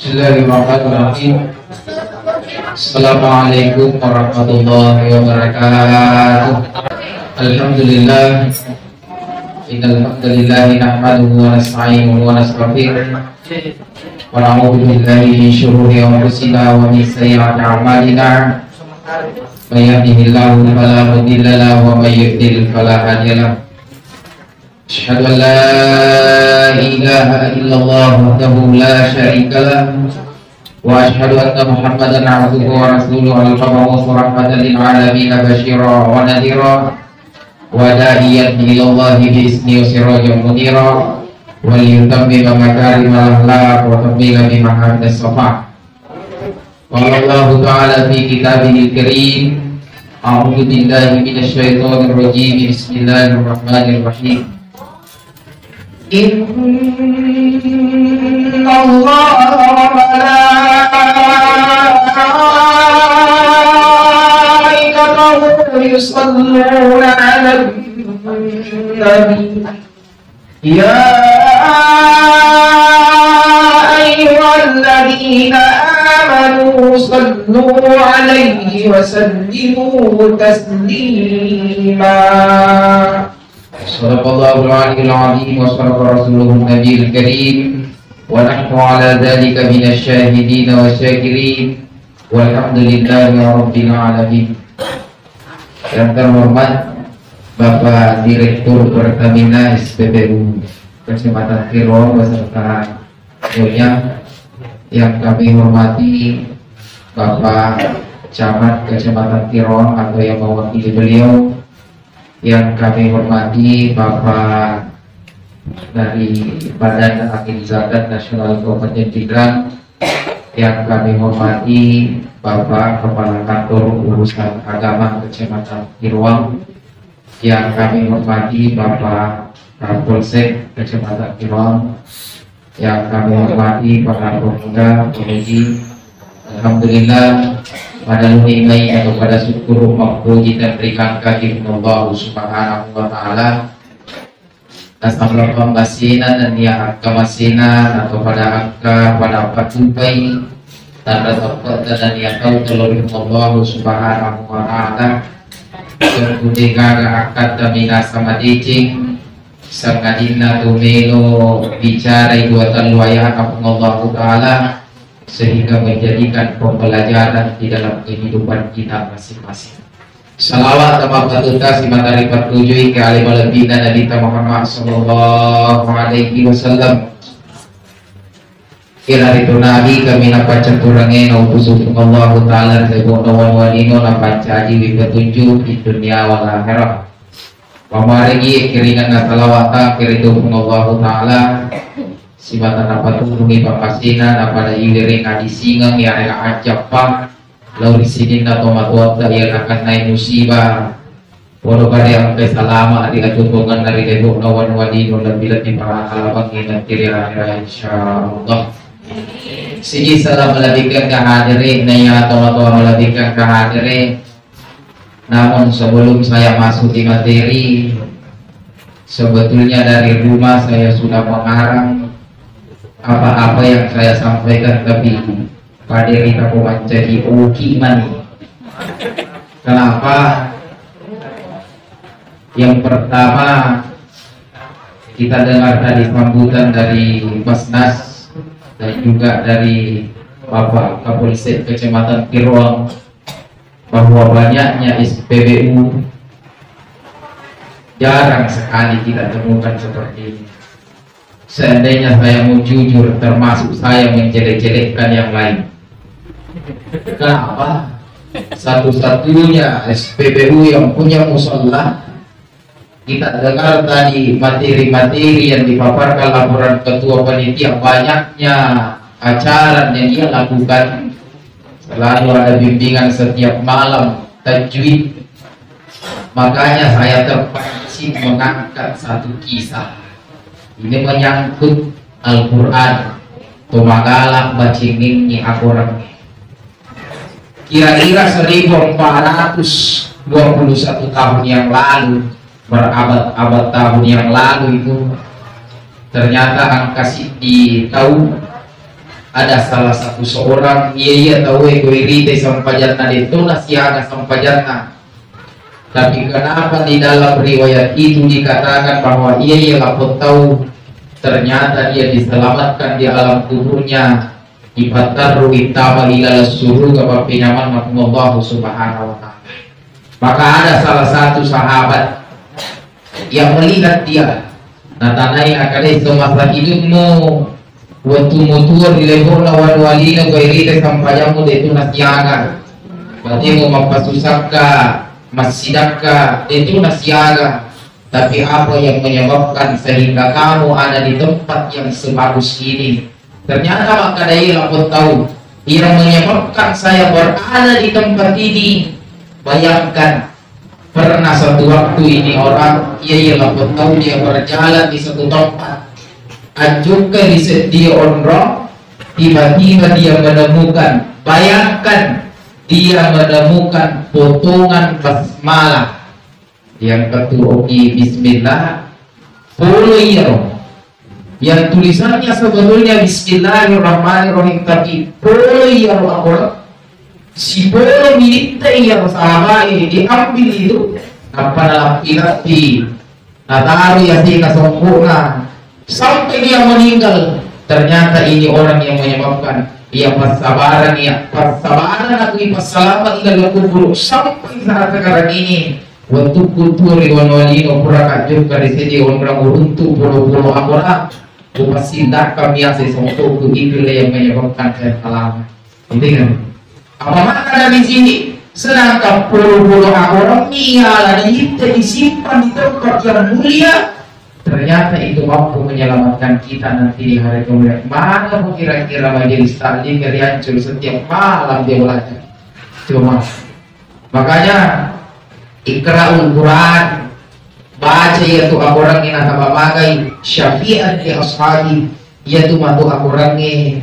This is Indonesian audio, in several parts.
Bismillahirrahmanirrahim. Assalamualaikum warahmatullahi wabarakatuh. Alhamdulillah. Innal hamdalillah nahmaduhu wa nasta'inuhu wa nastaghfiruh wa na'udzu billahi min shururi anfusina wa min sayyi'ati a'malina. May yahdihillahu fala mudilla lahu wa may yudlil fala hadiya lahu. Asyhadu an la ilaha illallah wahdahu la syarika lahu wa asyhadu anna Muhammadan 'abduhu wa rasuluhu al-mab'uts rahmatan lil 'alamin basyira wa nadhira wa da'iyan ila Allah bi ismi sirajan munira wa liyutammima makarimal akhlaq wa tammila bi mahabbis safa. Qala Allah ta'ala fi kitabihil karim, a'udzu billahi minasy syaithanir rajim. Bismillahirrahmanirrahim. Inna Allah wa malaikatahu yusalluna 'alan nabi ya ayyuhalladzina amanu sallu 'alaihi wa sallimu taslima. Sadaqallahul aliyyul azim wa sadaqa rasuluhun nabiyil karim wa nahnu ala dzalika minasy syahidin wa syakirin walhamdulillahi rabbil alamin. Yang terhormat Bapak Direktur Pertamina SPBU Kecamatan Kiron beserta tentunya yang kami hormati Bapak Camat Kecamatan Kiron atau yang mewakili beliau, yang kami hormati Bapak dari Badan Amil Zakat Nasional Kabupaten Pinerang, yang kami hormati Bapak Kepala Kantor Urusan Agama Kecamatan Kiruang, yang kami hormati Bapak Kapolsek Kecamatan Kiruang, yang kami hormati para pemuda, pemudi. Alhamdulillah, pada nilai atau pada syukur mampu kita berikan kaki Allah Subhanahu wa Ta'ala. Assalamualaikum basina dan ya masina atau pada angka pada patupai tanda tempat dan ya tahu telur Allah Subhanahu wa Ta'ala. Kemudian akan tamina sama dicing sangadina tumelo bicara buatan luaya Allah Ta'ala, sehingga menjadikan pembelajaran di dalam kehidupan kita masing-masing. Salawat sama patutah si matahari pertujuh ke alim al-bina Nabi Muhammad sallallahu alaihi wasallam. Kira itu Nabi kami nampak caturangnya nautusukum Allah Ta'ala sebut nawan wanino nampak caji petunjuk di dunia wal akhirah. Pamarigi kiringan na salawata kira itu Allah Ta'ala si mata dapat tunggu papasina napada iliring adi singang yang ada ajapang lalu di sini nato matuata yang akan naik musibah walau pada yang kesalama di ajutungan dari debuk nawan wadino lebih lebih para kalabang ingat kiri akhirah insyaallah. Sini salah melebihkan kehadirin naya atau melebihkan kehadirin. Namun sebelum saya masuk di materi, sebetulnya dari rumah saya sudah mengarang apa-apa yang saya sampaikan, tapi pada kita menjadi ukiman. Kenapa? Yang pertama, kita dengar tadi sambutan dari Basnas dan juga dari Bapak Kapolsek Kecamatan Kiruang bahwa banyaknya SPBU jarang sekali kita temukan seperti ini. Seandainya saya mau jujur, termasuk saya menjelek-jelekkan yang lain. Kenapa? Satu-satunya SPBU yang punya musola. Kita dengar tadi materi-materi yang dipaparkan laporan ketua panitia, banyaknya acara yang ia lakukan. Selalu ada bimbingan setiap malam, tajwid. Makanya saya terpancing mengangkat satu kisah. Ini menyangkut Al-Quran. Tumagalang bacingin akuran. Kira-kira 1421 tahun yang lalu, berabad-abad tahun yang lalu itu, ternyata angka di tahu ada salah satu seorang ia tahu irite sampajatna itu nasiaga sampajatna. Tapi kenapa di dalam riwayat itu dikatakan bahwa ia lapor tahu ternyata dia diselamatkan di alam kuburnya, ibatarru itama ilal suruh kepada pinyaman Allah subhanahu wa ta'ala. Maka ada salah satu sahabat yang melihat dia, natanai akadai semasa hidupmu waktu mutur di lebur lawan walina gairite sampayamu itu nasiaga berarti mau mampasusaka masjidaka itu nasiaga. Tapi apa yang menyebabkan sehingga kamu ada di tempat yang sebagus ini? Ternyata maka dia lapor tahu yang menyebabkan saya berada di tempat ini. Bayangkan pernah satu waktu ini orang ia lapor tahu dia berjalan di satu tempat, juga dia onrong, tiba-tiba dia menemukan, bayangkan dia menemukan potongan basmalah yang ketuoki bismillah puluh yang tulisannya sebetulnya bismillahirrahmanirrahim, tapi puluh orang si puluh minta yang sahabat ini diambil itu apa dalam ilati nataru ya sehingga sempurna sampai dia meninggal. Ternyata ini orang yang menyebabkan ia persabaran aku ipasalamat ila kubur sampai saat sekarang ini. Waktu kulturi wanwalino pura juga di sini orang untuk pulau-pulau akora upasindak kami asli songkok itu yang menyebabkan saya salah. Itu kan? Apa makna di sini? Sedangkan pulau-pulau akora miala itu disimpan di tempat yang mulia. Ternyata itu mampu menyelamatkan kita nanti di hari kemudian. Mana kira-kira majelis taklim yang hancur setiap malam dia belajar. Cuma makanya Iqra'ul Quran, baca yaitu orang yang namabagai syafi'at di ashabi, yaitu matu orangnya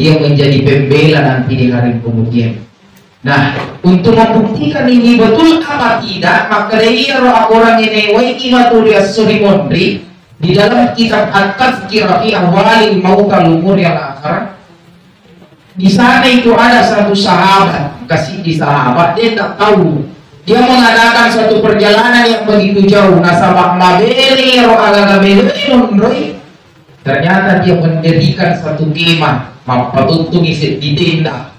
dia menjadi pembela nanti di hari kemudian. Nah, untuk membuktikan ini betul apa tidak, maka dia orang ini waiki maturi as-surimondri di dalam kitab At-Tazkirah fi Ahwalil Mautal Umur yang akhir. Di sana itu ada satu sahabat, kasih di sahabat dia tak tahu. Dia mengadakan suatu perjalanan yang begitu jauh. Nasabak mabeli ro'agagabeli. Ternyata dia mendirikan satu kemah, mampatutung isi di tenda.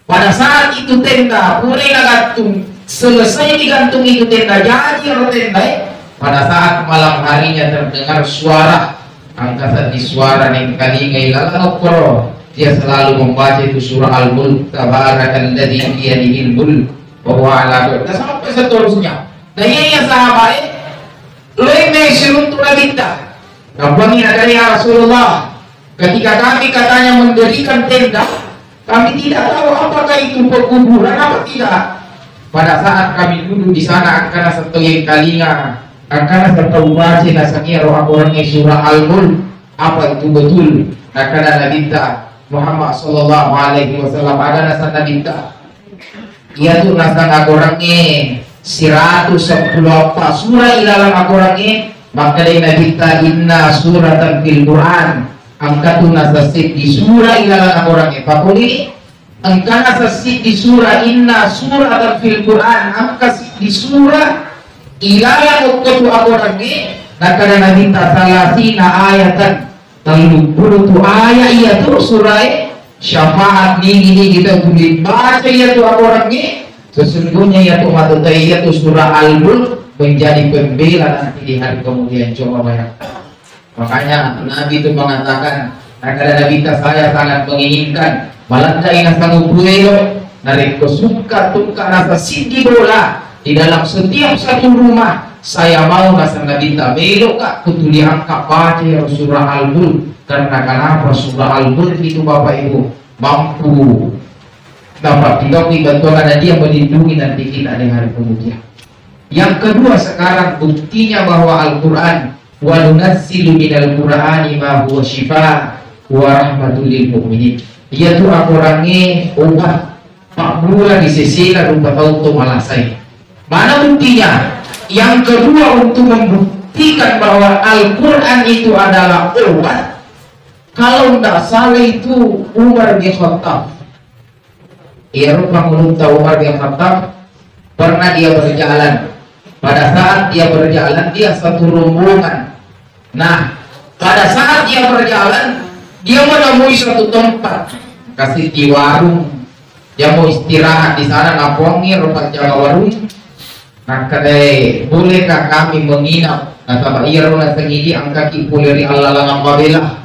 Pada saat itu tenda, puri nagantung, selesai digantung itu tenda, jadi tenda. Pada saat malam harinya terdengar suara, angkasa di suara yang kali ngailalan okro. Dia selalu membaca itu surah Al-Mulk, Tabarakalladzi biyadihil mulk. Bahwa ala sampai seterusnya. Dan ini yang sahabat lebih seruntuk kita. Kampangnya dari Rasulullah. Ketika kami katanya mendirikan tenda, kami tidak tahu apakah itu pekuburan apa tidak. Pada saat kami duduk di sana, karena setengah kalinya, karena serta baca nasaknya orang-orangnya surah Al-Mulk, apa itu betul? Karena Nabi Muhammad Sallallahu Alaihi Wasallam ada nasa Nabi ia tuh naskah agorangnya 110 apa surah ilalang agorangnya. Maka dari Nabi inna suratan fil Quran angka tuh nasasid di surah ilalang agorangnya pakuli angka nasasid di surah inna suratan fil Quran angka di surah ilalang waktu agorangnya. Maka dari Nabi salasina ayatan talupuluh tu ayat ia tuh surah syafaat ini kita boleh baca ya tuh orangnya. Sesungguhnya ya tuh matutai ya tuh surah Al-Mulk menjadi pembela nanti di hari kemudian. Coba bayangkan. Makanya Nabi itu mengatakan, karena Nabi saya sangat menginginkan malandai nasa ngubuelo narik kesuka tuka nasa sidi bola di dalam setiap satu rumah. Saya mau nasa Nabi belok kak kutuli angka baca ya surah Al-Mulk. Karena kenapa surah Al-Mulk itu Bapak Ibu mampu dapat dibantu bantuan dia melindungi nanti kita di hari kemudian. Yang kedua sekarang buktinya bahwa Al-Quran wa nunazzilu minal Qur'ani ma huwa shifa wa rahmatul lil mu'minin. Yaitu Al-Qurannya obat makmura di sisi rupa tahu malasai. Mana buktinya? Yang kedua untuk membuktikan bahwa Al-Quran itu adalah obat. Kalau tidak salah itu Umar bin Khattab. Umar bin Khattab pernah dia berjalan. Pada saat dia berjalan, dia satu rombongan. Nah, pada saat dia berjalan, dia menemui suatu tempat, kasih di warung. Dia mau istirahat di sana, napongi rupa jaga warung. Nah, kadai bolehkah kami menginap? Nah, iya rona sengidi angka kipuleri Allah langang babela.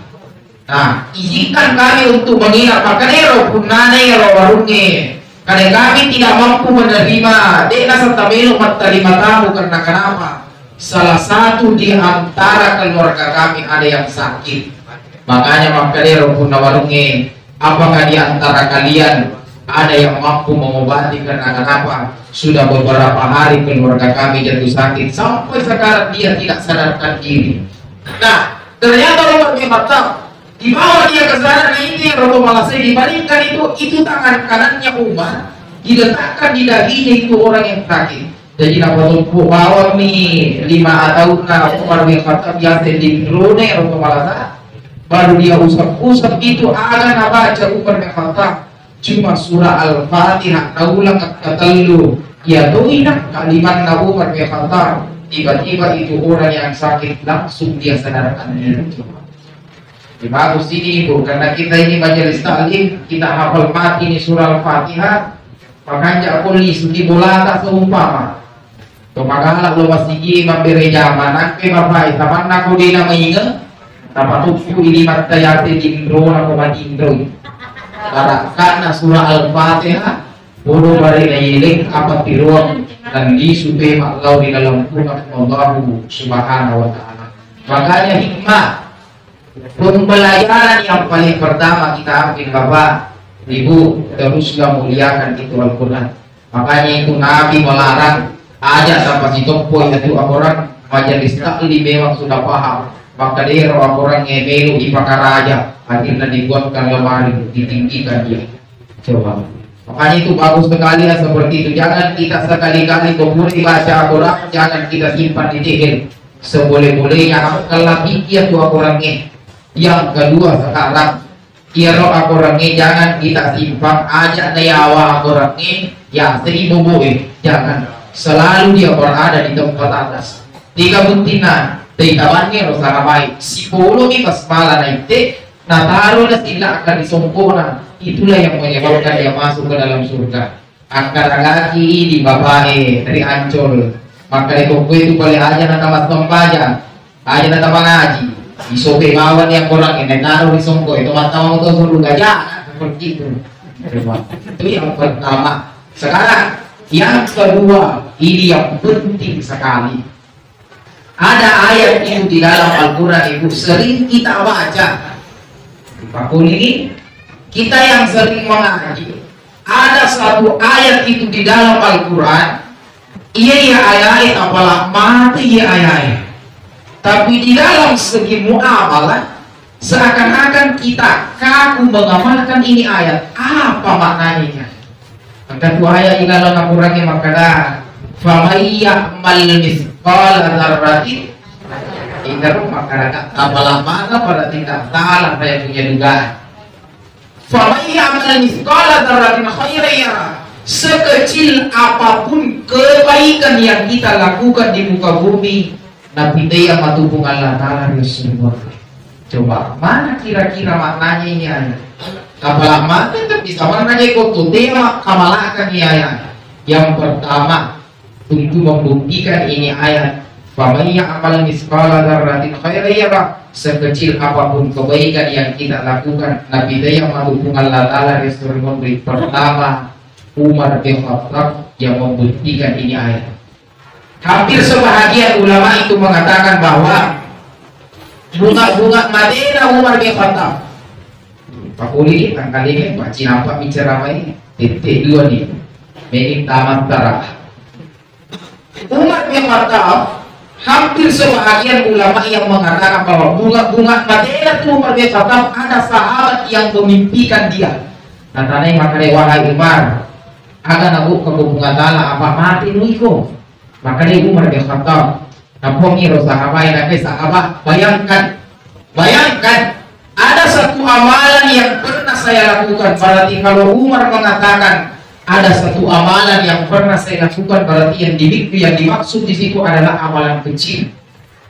Nah, izinkan kami untuk menginap. Makanya punane warungnya. Karena kami tidak mampu menerima. Dek nasa tabelo terima tamu karena kenapa? Salah satu di antara keluarga kami ada yang sakit. Makanya makanya punna warungnya. Apakah di antara kalian ada yang mampu mengobati karena kenapa? Sudah beberapa hari keluarga kami jatuh sakit. Sampai sekarang dia tidak sadarkan diri. Nah, ternyata Umar bin Khattab dibawa dia ke sana. Nah, ini Robo Malasai dibandingkan itu tangan kanannya Umar diletakkan di dahinya itu orang yang sakit. Jadi dapat bawa nih 5 tahun Umar bin Khattab biasa di drone Robo Malasai. Baru dia usap-usap itu ada baca Umar bin Khattab cuma surah Al-Fatihah naulang katalu ya doinak kalimat Umar bin Khattab. Tiba-tiba itu orang yang sakit langsung dia sadarkan diri. Bagus ini Ibu, karena kita ini majelis taklim, kita hafal mati ini surah Al-Fatihah, makanya aku di bola tak seumpama. Tumagalah lo masih memberi zaman, nakpe bapak, taman aku di nama ingat, taman tuku ini mata yate jindro, aku mati jindro. Karena surah Al-Fatihah, bodoh bari nailing apa tiruang dan disupe maklau di dalam Quran Allah Subhanahu Wa Taala. Makanya hikmah pembelajaran yang paling pertama kita ambil Bapak Ibu, teruslah muliakan itu Al-Quran. Makanya itu Nabi melarang aja tanpa si topo itu orang majelis taklim memang sudah paham. Maka dia orang ngemelu di pakar aja akhirnya dibuatkan lemari ditinggikan dia. Coba. Makanya itu bagus sekali ya seperti itu. Jangan kita sekali-kali keburi baca Al-Quran, jangan kita simpan di dihir. Seboleh-bolehnya kalau pikir tuh orangnya. Yang kedua sekarang kira orangnya jangan kita simpan aja dayawa orangnya ya seribu boy, jangan selalu dia berada di tempat atas. 3 buntinan tawannya rasa baik 10 nih pas malah naik nah taruh na sila akan disongkona. Itulah yang menyebabkan dia masuk ke dalam surga. Angkat kaki di bapae dari Ancol, maka itu boleh aja na tamat sempaja aja na tamat ngaji isope bawan yang orang ini naruh di songko itu mata mau tuh suruh gajah seperti itu. Itu yang pertama. Sekarang yang kedua ini yang penting sekali. Ada ayat itu di dalam Al-Quran Ibu sering kita baca. Pak ini kita yang sering mengaji. Ada satu ayat itu di dalam Al-Quran. Iya ya ayat apalah mati ya ayat. Tapi di dalam segi muamalah seakan-akan kita kaku mengamalkan ini ayat. Apa maknanya? Maka dua ayat ini dalam Al-Quran maka famayya mal misqala dzarratin indah masyarakat apalah mana pada tidak salah saya punya dugaan. Famayya mal misqala dzarratin khairan, sekecil apapun kebaikan yang kita lakukan di muka bumi Nabi dia matubung Allah Ta'ala Rasulullah. Coba mana kira-kira maknanya ini ayat? Kapalah mana bisa maknanya ikut tema kamalakan ini ayat. Yang pertama untuk membuktikan ini ayat famayya amal misqala dzarratin khairan yara, sekecil apapun kebaikan yang kita lakukan Nabi dia matubung Allah Ta'ala Rasulullah. Pertama Umar bin Khattab yang membuktikan ini ayat. Hampir sebahagian ulama itu mengatakan bahwa bunga-bunga Madinah Umar bin Khattab. Pak Uli kali ini Pak Cinapa bicara apa ini? Titik 2 nih. Mening tamat darah. Umar bin Khattab hampir sebahagian ulama yang mengatakan bahwa bunga-bunga Madinah Umar bin Khattab ada sahabat yang memimpikan dia. Katanya makanya wahai Umar, agar aku ke bunga tala apa mati nuiko. Maka dia Umar bin Khattab napongi sahabat yang sahabat bayangkan ada satu amalan yang pernah saya lakukan. Berarti kalau Umar mengatakan ada satu amalan yang pernah saya lakukan, berarti yang dimaksud di situ adalah amalan kecil.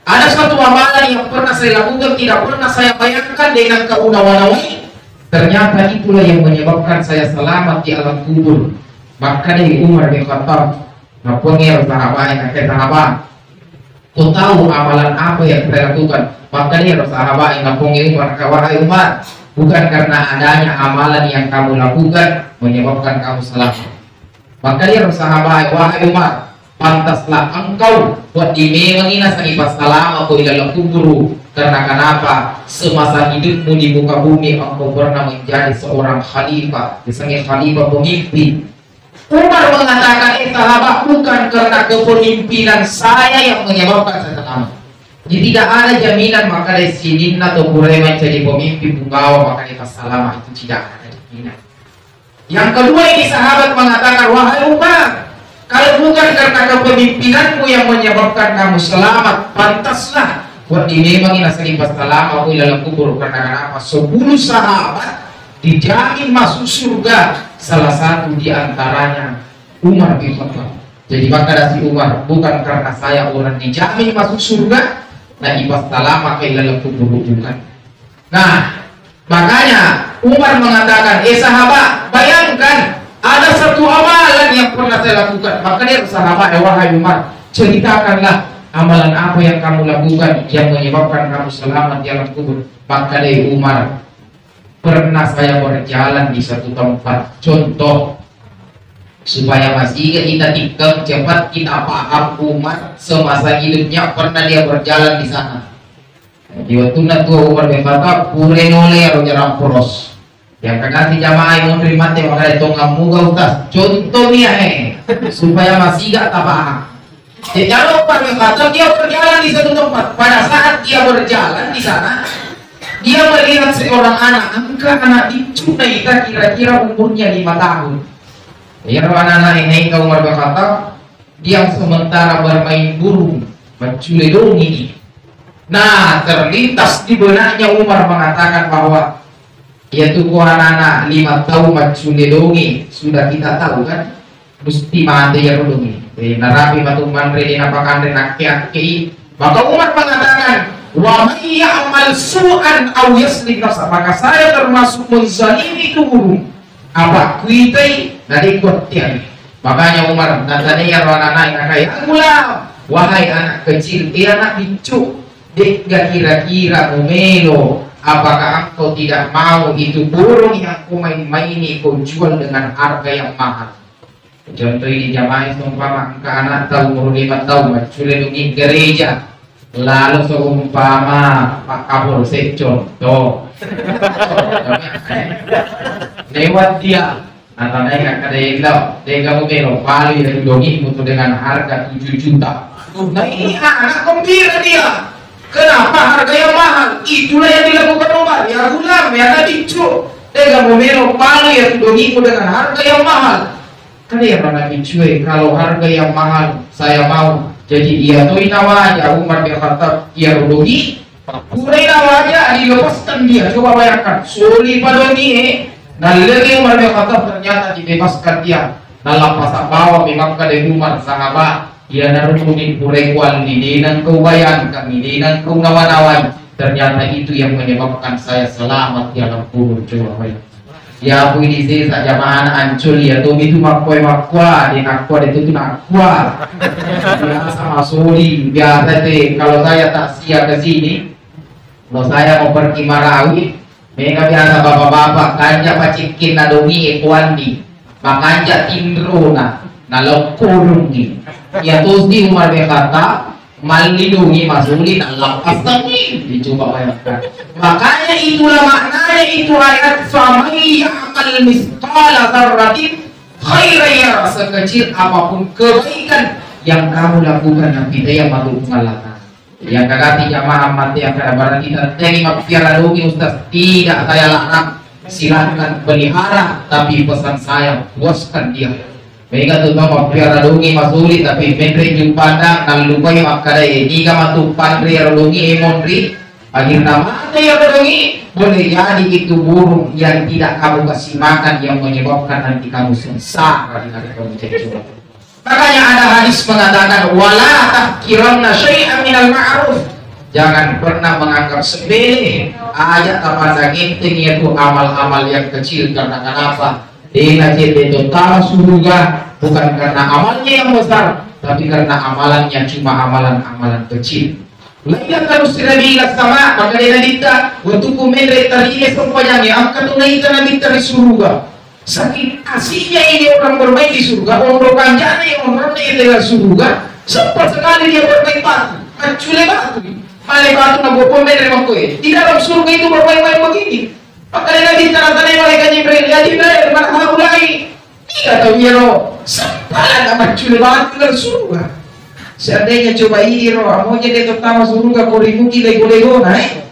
Ada satu amalan yang pernah saya lakukan, tidak pernah saya bayangkan dengan keunawanawi. Ternyata itulah yang menyebabkan saya selamat di alam kubur. Maka dari Umar bin Khattab, ngapungir sahabat yang kakek sahabat, kau tahu amalan apa yang saya lakukan? Maka dia sahabat yang ngapungir wahai Umar, bukan karena adanya amalan yang kamu lakukan menyebabkan kamu selamat. Maka dia sahabat, wahai Umar, pantaslah engkau buat dimemangina sangipas salam aku di dalam kubur. Karena kenapa? Semasa hidupmu di muka bumi engkau pernah menjadi seorang khalifah, disebut khalifah pemimpin. Umar mengatakan, sahabat, bukan karena kepemimpinan saya yang menyebabkan saya selamat. Jadi tidak ada jaminan maka dari sini atau Quraisy menjadi pemimpin pembawa maka kita selamat, itu tidak ada jaminan. Yang kedua ini sahabat mengatakan, wahai Umar, kalau bukan karena kepemimpinanmu yang menyebabkan kamu selamat, pantaslah buat dimemangin asalipas salam aku dalam kubur. Karena kenapa? 10 sahabat dijamin masuk surga, salah satu di antaranya Umar bin Khattab. Jadi maka dari Umar, bukan karena saya orang dijamin masuk surga, nah ibas salam aku dalam kubur, bukan. Nah, makanya Umar mengatakan, sahabat, bayangkan ada satu amalan yang pernah saya lakukan. Maka dia sahabat, wahai Umar, ceritakanlah amalan apa yang kamu lakukan yang menyebabkan kamu selamat di alam kubur. Maka dari Umar, pernah saya berjalan di satu tempat, contoh supaya masih kita tikam cepat kita paham. Umar semasa hidupnya pernah dia berjalan di sana. Di waktu itu Umar bin Khattab purenole rojaran poros. Yang kena si jamaah yang menerima mati maka itu muga utas. Contohnya supaya masih gak paham. Jadi kalau Umar bin Khattab dia berjalan di satu tempat, pada saat dia berjalan di sana, dia melihat seorang anak itu kira-kira umurnya 5 tahun. Ya, anak-anak ini ke Umar bin Khattab, dia sementara bermain burung, menculedongi. Nah, terlintas di benaknya Umar mengatakan bahwa yaitu anak-anak 5 tahun menculedongi, sudah kita tahu kan, mesti mati ya rudungi. Narapi batu mandre di napakan renaki. Maka Umar mengatakan, wa may ya'mal su'an aw yaslim nafsa, maka saya termasuk menzalimi itu burung. Apa kuitai dari kotian. Makanya Umar natanya anak-anak yang kayak gulam, wahai anak kecil, anak bicu, dek gak kira-kira umelo, apakah engkau tidak mau itu burung yang kau main-maini kau jual dengan harga yang mahal. Contoh ini jamaah seumpama ke anak tahu umur 5 tahun menculedungi gereja, lalu seumpama Pak Kapolsek contoh lewat dia antara yang ada yang tahu dia kamu belok paling dari dongi untuk dengan harga 7 juta. Nah ini anak gembira dia. Kenapa harga yang mahal? Itulah yang dilakukan Umar. Ya gulam, ya tadi cu, dia kamu belok paling yang dongi dengan harga yang mahal. Kan ya Nabi cuy, kalau harga yang mahal saya mau. Jadi ia tuh aja Umar bin Khattab ia rugi, kurein aja dilepaskan dia. Coba bayangkan, suri padoni nalagi Umar bin Khattab ternyata dibebaskan dia. Dalam pasak bawah memang kadang Umar sahabat ia narumuni kurei kual dinan kau bayangkan dinan kau nawan-nawan. Ternyata itu yang menyebabkan saya selamat di alam kubur. Coba bayangkan. Ya aku ini sih saja mana ancul ya tuh itu makwa di nakwa itu tuh nakwa biasa masuli biasa teh. Kalau saya tak siap ke sini, kalau saya mau pergi Marawi, mereka biasa bapak-bapak kanja pacikin nadongi ekuandi makanja tindrona nalokurungi ya tuh di Umar bin Khattab melindungi masuli nalapas tadi dicoba bayangkan. Makanya itulah maknanya itu ayat famai ya'mal misqala dzarratin khairan yara, sekecil apapun kebaikan yang kamu lakukan nanti dia makhluk malaka. Yang kagati jamaah mati yang kada barang kita terima piala dogi Ustaz, tidak saya larang, silahkan pelihara, tapi pesan saya puaskan dia. Mereka tuh mau piara dogi masuli tapi menteri jumpada kalau lupa yang makada ini kama tuh pandri dogi emondri Akhirnya mati ya bedongi, boleh jadi itu burung yang tidak kamu kasih makan yang menyebabkan nanti kamu sengsara di hari kemudian. Makanya ada hadis mengatakan wala tahkiranna syai'an minal ma'ruf. Jangan pernah menganggap sepele ayat apa genting yaitu amal-amal yang kecil. Karena kenapa? Dia itu tahu surga bukan karena amalnya yang besar, tapi karena amalannya cuma amalan-amalan kecil. Lain terus Nabi sama maka dia nabita untuk kumendre tadi semuanya angkat tunai Nabi dari surga. Saking asiknya ini orang bermain di surga, orang kanjana yang orang di dalam surga, sempat sekali dia bermain batu, mencule batu, malai batu nabu kumendre makoi. Di dalam surga itu bermain-main begini. Maka dia Nabi tanda-tanda malaikat Jibril, ya Jibril mana kamu lagi? Tidak tahu ya roh, sempat mencule batu dalam surga. Seandainya coba iro, amonya dia terutama surga korimuki lego-lego naik.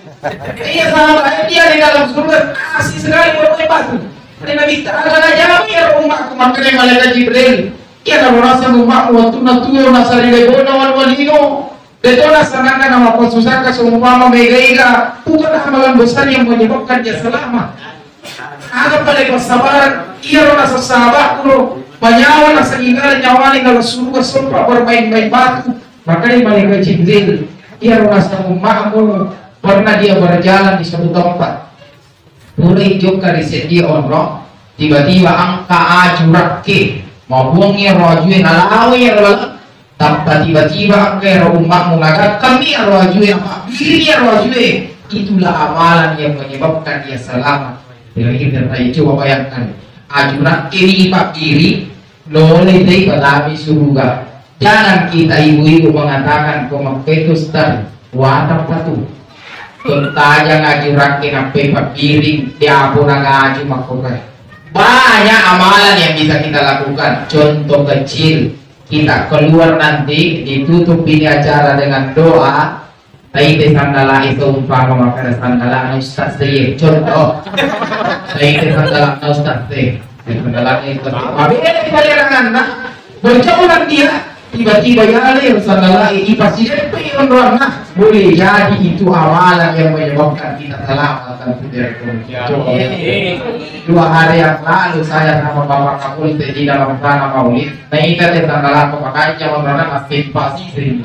Iya sahabat, dia di dalam surga asik sekali bermain batu. Dan Nabi Ta'ala jawab ya umatku makanya malaikat Jibril. Ya kalau rasa umatmu waktu natuyo nasari legona wal-walino. Detona sanangkan nama konsusaka seumpama mega-ega. Bukan amalan besar yang menyebabkan dia selamat. Ada pada kesabaran, iya rasa sahabatku. Banyawan nasa ingkar nyawa kalau surga sempat bermain-main batu. Makanya malaikat Jibril dia rasa umatmu pernah dia berjalan di suatu tempat. Mulai juga riset dia orang tiba-tiba angka ajurak ke mau buangnya rojui nalawi rola tanpa tiba-tiba angka umatmu ngagat kami rojui apa dirinya rojui itulah amalan yang menyebabkan dia selamat. Jadi kita coba bayangkan ajurak kiri pak kiri boleh deh balami surga. Jangan kita ibu-ibu mengatakan komaketus dan watak patuh. Tentang ngaji rakin apa piring dia pun ngaji makokai. Banyak amalan yang bisa kita lakukan. Contoh kecil, kita keluar nanti ditutup ini acara dengan doa. Taite sandala itu umpama makanan sandala ustaz deh. Contoh, taite sandala ustaz deh. Sandala itu. Abis kalian berjauhan dia. Tiba-tiba ya yang sandala ini pasti depan warna. Boleh jadi itu amalan yang menyebabkan kita selamat dari kemudian. 2 hari yang lalu saya sama Bapak Kapolri di dalam tanah maulid. Nah ini kan tanggal apa makanya warna masih pasti sih.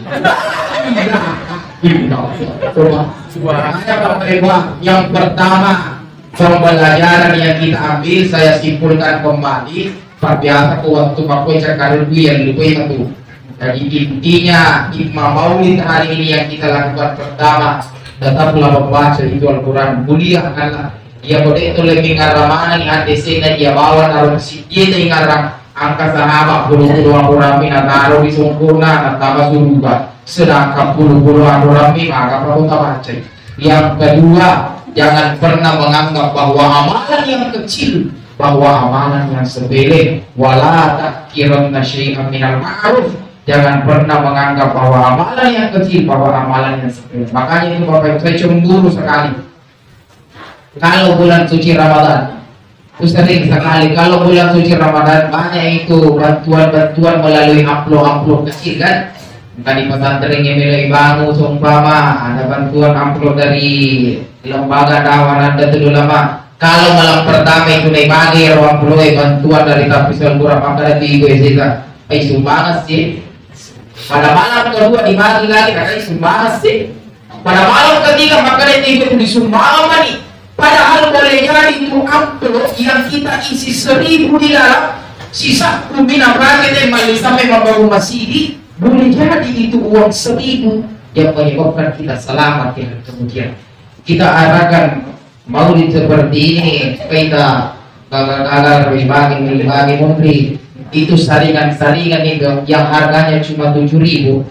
Yang pertama pembelajaran yang kita ambil saya simpulkan kembali. Biasa waktu Bapak cakap yang lupa itu. Jadi intinya hikmah maulid hari ini yang kita lakukan pertama tetaplah membaca itu Al-Quran. Muliakanlah dia boleh itu lebih ngaramana nih antesena dia bawa naruh dia ngarang angka sahabat puluh-puluh Al-Quran taruh di sempurna tambah surga sedangkan puluh-puluh Al-Quran maka perlu baca. Yang kedua jangan pernah menganggap bahwa amalan yang kecil bahwa amalan yang sepele wala tahkiranna syai'an minal ma'ruf. Jangan pernah menganggap bahwa amalan yang kecil bahwa amalan yang sepele. Makanya itu Bapak Ibu saya cemburu sekali. Kalau bulan suci Ramadan, itu sering sekali kalau bulan suci Ramadan banyak itu bantuan-bantuan melalui amplop kecil kan. Tadi pesantren yang milih bangun seumpama ada bantuan amplop dari lembaga dakwah Nahdlatul Ulama. Kalau malam pertama itu naik pagi ruang puluh bantuan dari Tahfiz Al-Quran maka di Goesika. Sumbangan sih. Pada malam kedua dibagi lagi karena sumbangan sih. Pada malam ketiga maka itu disumbang nih. Padahal boleh jadi itu amplop yang kita isi 1000 di dalam sisa kubina paket yang masih sampai membangun masjid. Boleh jadi itu uang 1000 yang menyebabkan kita selamat ya kemudian. Kita arahkan maulid seperti ini kita gagal berbagi menteri. Itu saringan itu yang harganya cuma 7.000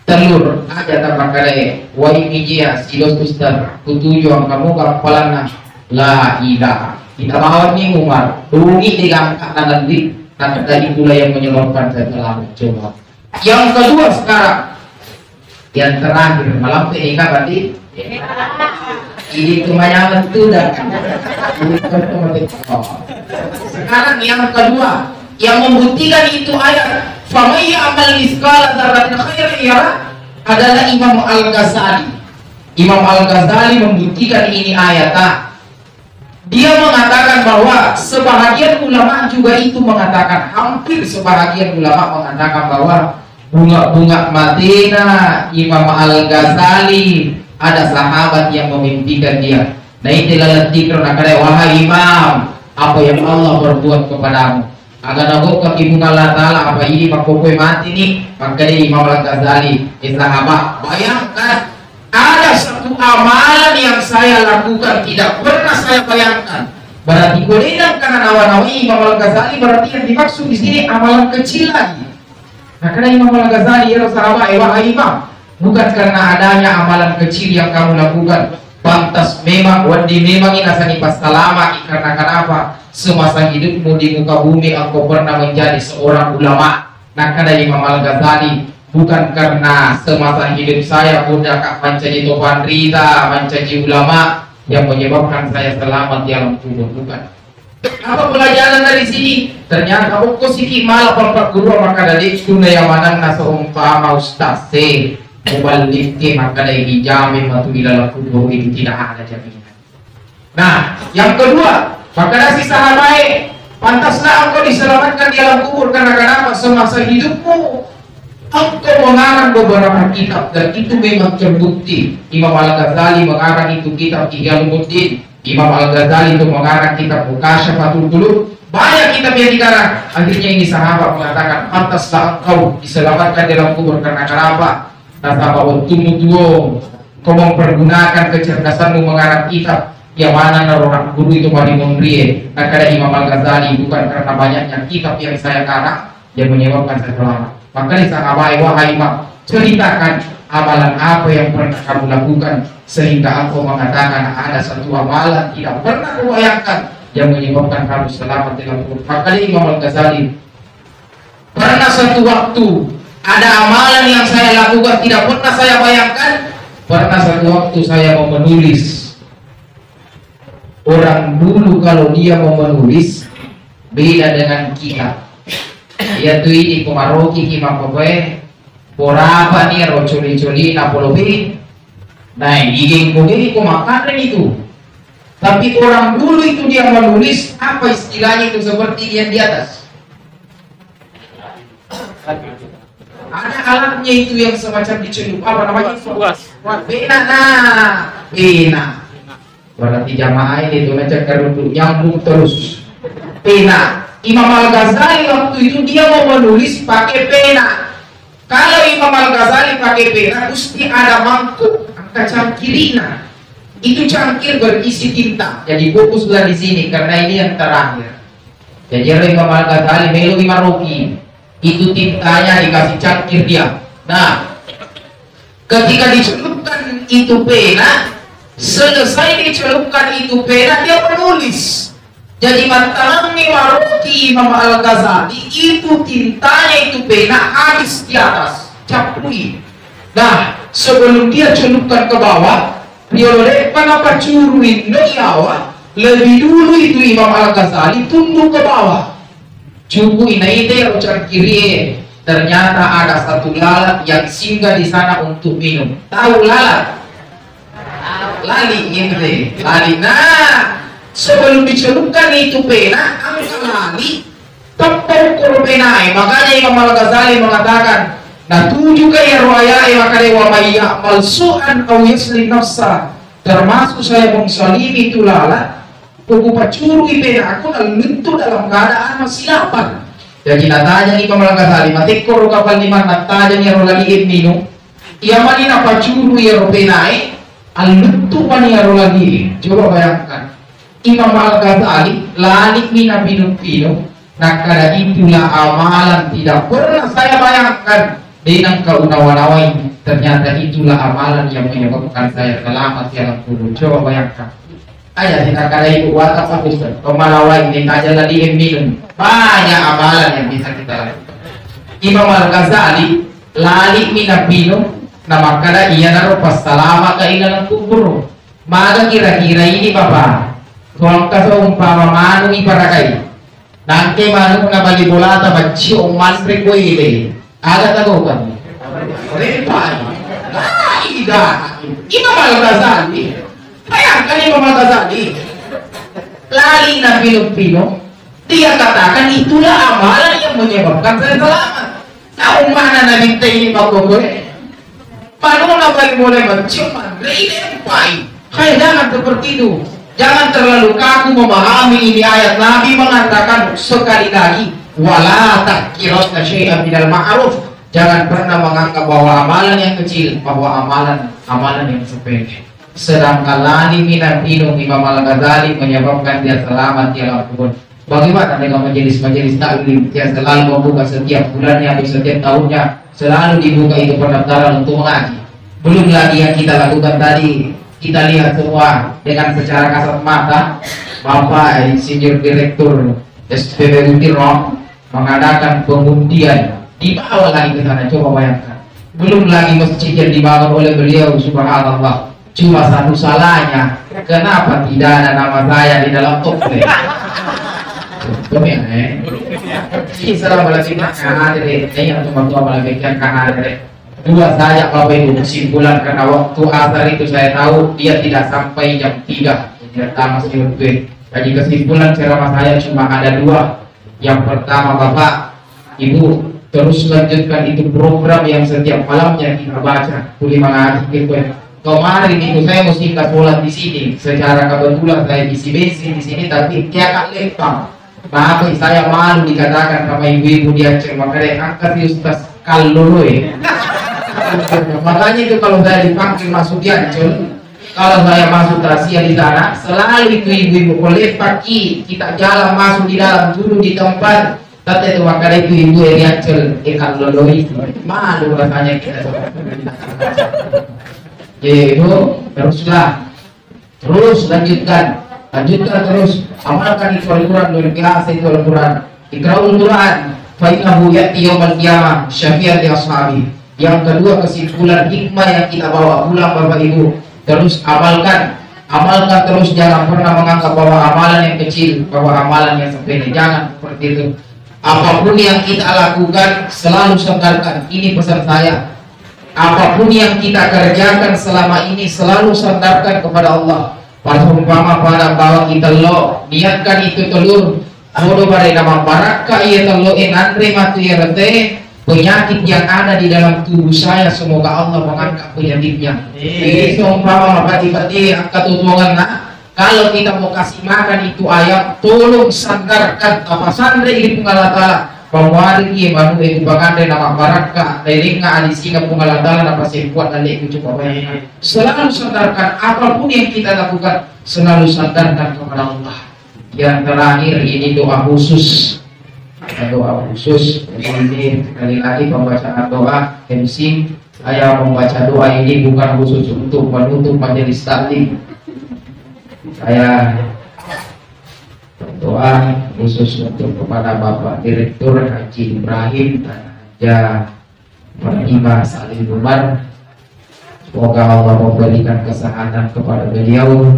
telur aja terpakai waimijia silos ustaz kutuju kamu kapalan la ilaha kita bawa nih Umar rugi digangkat nanti karena itulah yang menyebabkan saya telah coba. Yang kedua sekarang yang terakhir malam ini berarti ini kebanyakan itu dan sekarang yang kedua yang membuktikan itu ayat famaya amal miskala dzarratin khairan yara adalah Imam Al-Ghazali. Imam Al-Ghazali membuktikan ini ayat. Dia mengatakan bahwa sebahagian ulama juga itu mengatakan, hampir sebahagian ulama mengatakan bahwa bunga-bunga Madinah Imam Al-Ghazali ada sahabat yang memimpikan dia. Nah itulah tikro nakare wahai Imam, apa yang Allah berbuat kepadamu. Agar nagok ke ibu Allah Ta'ala apa ini pakokoi mati nih. Maka dia Imam Al-Ghazali sahabat, bayangkan ada satu amalan yang saya lakukan tidak pernah saya bayangkan. Berarti goledan karena nawa-nawi Imam Al-Ghazali, berarti yang dimaksud di sini amalan kecil lagi. Nah karena Imam Al-Ghazali ya sahabat, wahai Imam, bukan karena adanya amalan kecil yang kamu lakukan, pantas memang wadi memang inasani pas selama karena kenapa semasa hidupmu di muka bumi engkau pernah menjadi seorang ulama. Nah karena Imam Al-Ghazali, bukan karena semasa hidup saya mudah menjadi topan rita, menjadi ulama yang menyebabkan saya selamat di alam kubur, bukan. Apa pelajaran dari sini? Ternyata aku siki malah perempat guru maka dari kuna yang mana nasa umpama ustaz mubaliki maka dari dijamin waktu di dalam kubur itu tidak ada jaminan. Nah, yang kedua, maka dari sahabat, pantaslah engkau diselamatkan di alam kubur karena kenapa semasa hidupmu engkau mengarang beberapa kitab dan itu memang terbukti. Imam Al-Ghazali mengarang itu kitab Ihya Ulumuddin, Imam Al-Ghazali itu mengarang kitab Mukasyafatul Qulub, banyak kitab yang dikarang. Akhirnya ini sahabat mengatakan pantaslah engkau diselamatkan di dalam kubur karena kenapa? Nasabah waktumu tuh kau mempergunakan kecerdasanmu mengarang kitab yang mana orang guru itu mari memberi. Nah kada Imam Al-Ghazali, bukan karena banyaknya kitab yang saya karang yang menyebabkan saya selamat. Maka sahabat, wahai Imam, ceritakan amalan apa yang pernah kamu lakukan sehingga aku mengatakan ada satu amalan tidak pernah aku bayangkan yang menyebabkan kamu selamat dalam kubur. Maka Imam Al-Ghazali, pernah satu waktu ada amalan yang saya lakukan tidak pernah saya bayangkan. Pernah satu waktu saya mau menulis. Orang dulu kalau dia mau menulis beda dengan kita. Ya tuh ini kumaroki kima kowe porapa nih rocoli-coli napolobi. Nah igeng kowe kumakaran itu. Tapi orang dulu itu dia menulis apa istilahnya itu seperti yang di atas. Ada alatnya itu yang semacam dicelup apa namanya? Pena, pena. Berarti jamaah ini itu macam kerudung nyambung terus. Pena. Imam Al-Ghazali waktu itu dia mau menulis pakai pena. Kalau Imam Al-Ghazali pakai pena, mesti ada mangkuk angka cangkirina. Itu cangkir berisi tinta. Jadi fokuslah di sini karena ini yang terakhir. Jadi Imam Al-Ghazali melu Maroki. Itu tintanya dikasih cangkir dia. Nah, ketika dicelupkan itu pena, selesai dicelupkan itu pena, dia menulis. Jadi matangnya Maroki Imam Al-Ghazali itu tintanya itu pena habis di atas, capui. Nah, sebelum dia celupkan ke bawah, dia oleh kenapa curuin nyawa lebih dulu itu Imam Al-Ghazali tunduk ke bawah. Cupui naide ucap kiri. Ternyata ada satu lalat yang singgah di sana untuk minum. Tahu lalat? Lali ini, lali. Nah, sebelum dicelupkan itu pena, angka lali tepung kuru pena. Makanya Imam Al-Ghazali mengatakan, nah tujuh kaya ruayai maka dewa maya malsuan au yasli nafsa. Termasuk saya mengsalimi itu lalat, pugu pacuri pena aku lentur dalam keadaan masih lapar. Jadi natanya Imam Al-Ghazali mati kuru kapal lima natanya ni rolali minum. Ia mani na pacuri ya penai, alentur mani ya rolali. Coba bayangkan. Imam Al-Ghazali lanik mina binum-binum. Nah kada itulah amalan tidak pernah saya bayangkan dengan kaunawan-nawain. Ternyata itulah amalan yang menyebabkan saya selamat dalam kubur. Coba bayangkan. Ayah kita kada ibu watak apa Ustaz? Pemalawai ini aja lagi minum. Banyak amalan yang bisa kita lakukan. Imam Al-Ghazali lanik mina binum. Nama kada ia naruh pas selamat ke dalam kubur. Maka kira-kira ini Bapak, kalau kasih umpama manu iparakai, nanti manu na bali bola ta bacci o mantre ko ile, ada tahu kan? Repai, tidak. Imam Al-Ghazali, bayangkan Imam Al-Ghazali, lali na Pino, dia katakan itulah amalan yang menyebabkan saya selamat. Tahu mana Nabi ini Pak Bogoy? Panuna balik mulai berciuman, ini yang baik. Hai, jangan seperti itu. Jangan terlalu kaku memahami ini ayat. Nabi mengatakan sekali lagi, wala tahqiranna syai'an minal ma'ruf. Jangan pernah menganggap bahwa amalan yang kecil, bahwa amalan yang sepele. Sedangkan lani minal Pino Imam Al-Ghazali menyebabkan dia selamat di alam kubur. Bagaimana dengan majelis-majelis taklim yang selalu membuka setiap bulannya atau setiap tahunnya, selalu dibuka itu pendaftaran untuk mengaji. Belum lagi yang kita lakukan tadi, kita lihat semua dengan secara kasat mata, Bapak Insinyur Direktur SPBU Tirong mengadakan pengundian, dibawa lagi ke sana. Coba bayangkan, belum lagi masjid yang dibangun oleh beliau, subhanallah. Cuma satu salahnya, kenapa tidak ada nama saya di dalam toples? Dua saja Bapak Ibu kesimpulan, karena waktu asar itu saya tahu dia tidak sampai jam 3. Dia masih lebih. Jadi kesimpulan ceramah saya cuma ada dua. Yang pertama, Bapak Ibu terus lanjutkan itu program yang setiap malamnya kita baca kuliah mengaji gitu. Kemarin itu saya mesti sholat di sini. Secara kebetulan saya isi bensin di sini, tapi tiap lempang. Maaf, saya malu dikatakan sama ibu-ibu di Aceh, makanya angkat di Ustaz Kalului. Makanya itu kalau saya dipanggil masuk di Aceh, kalau saya masuk Tasya di sana, selalu itu ibu-ibu boleh pagi kita jalan masuk di dalam dulu di tempat. Tapi itu makanya itu ibu di Aceh, Kalului. Malu rasanya kita. Yaitu terus lanjutkan terus, amalkan itu Al-Quran, luar biasa itu Al-Quran. Iqra'ul Quran fa innahu ya'ti yaumal qiyamah syafi'an li ashabi. Yang kedua, kesimpulan hikmah yang kita bawa pulang Bapak Ibu, terus amalkan terus. Jangan pernah menganggap bahwa amalan yang kecil, bahwa amalan yang sepele. Jangan seperti itu. Apapun yang kita lakukan selalu sandarkan, ini pesan saya. Apapun yang kita kerjakan selama ini selalu sandarkan kepada Allah. Pada umpama pada bahwa kita lo niatkan itu telur bodoh pada nama baraka ia telur andre mati rete penyakit yang ada di dalam tubuh saya, semoga Allah mengangkat penyakitnya. Jadi umpama pati-pati angkat tutungan, kalau kita mau kasih makan itu ayam, tolong sandarkan apa sandre ini pengalatala pemwari ia manu itu bangande nama baraka deringa adi singa pengalatala apa sebuat dan itu coba bayangkan. Selalu sandarkan apapun yang kita lakukan, selalu sandarkan kepada Allah. Yang terakhir ini doa khusus. Ini sekali lagi pembacaan doa MC. Saya membaca doa ini bukan khusus untuk menutup majelis taklim. Saya doa khusus untuk kepada Bapak Direktur Haji Ibrahim dan Haja Fatimah Salim Umar. Semoga Allah memberikan kesehatan kepada beliau,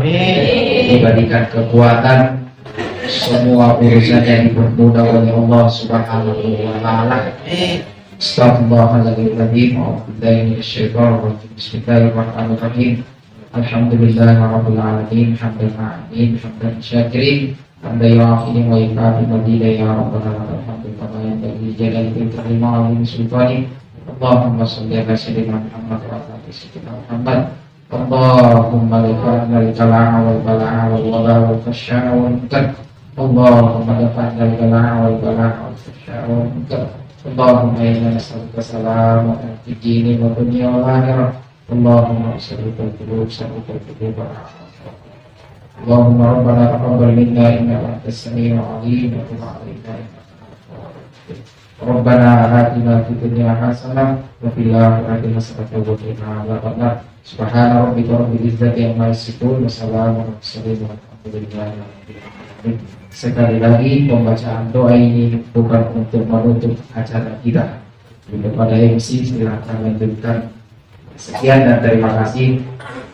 diberikan kekuatan, semua urusannya dipermudah oleh Allah Subhanahu wa taala. Astagfirullahaladzim. Bismillahirrahmanirrahim. Alhamdulillahirabbil alamin, hamdan ma'in, hamdan syakirin, hamdan yu'afini wa yukafi madina ya rabbana alhamdulillah yang dari jalan itu terima alim sultani. Allahumma salli ala sayyidina Muhammad wa ala ali sayyidina Muhammad. Allahumma lakal wal bala'a wal wala wal fasya wal munkar. Allahumma lakal wal bala'a wal fasya wal munkar. Allahumma inna nas'aluka salamatan fid dini wa dunya wal akhirah. Allahumma sallallahu alaihi wa Allahumma rabbana taqabbal minna innaka antas samiul alim wa tub 'alaina Rabbana atina fid dunya hasanah wa fil akhirati hasanah wa qina adzabannar. Subhana rabbika rabbil izzati amma yasifun wa salamun 'alal mursalin walhamdulillahi rabbil alamin. Sekali lagi pembacaan doa ini bukan untuk menutup acara kita. Kepada MC silakan lanjutkan. Sekian dan terima kasih.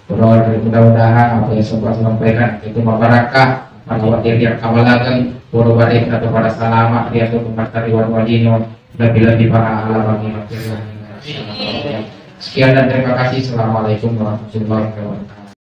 Mudah-mudahan apa yang saya sampaikan itu masyarakat khawatir yang kawalakan puro balik atau pada salamat dia untuk mempertari warwadino lebih-lebih para alamannya. Sekian dan terima kasih. Assalamualaikum warahmatullahi wabarakatuh.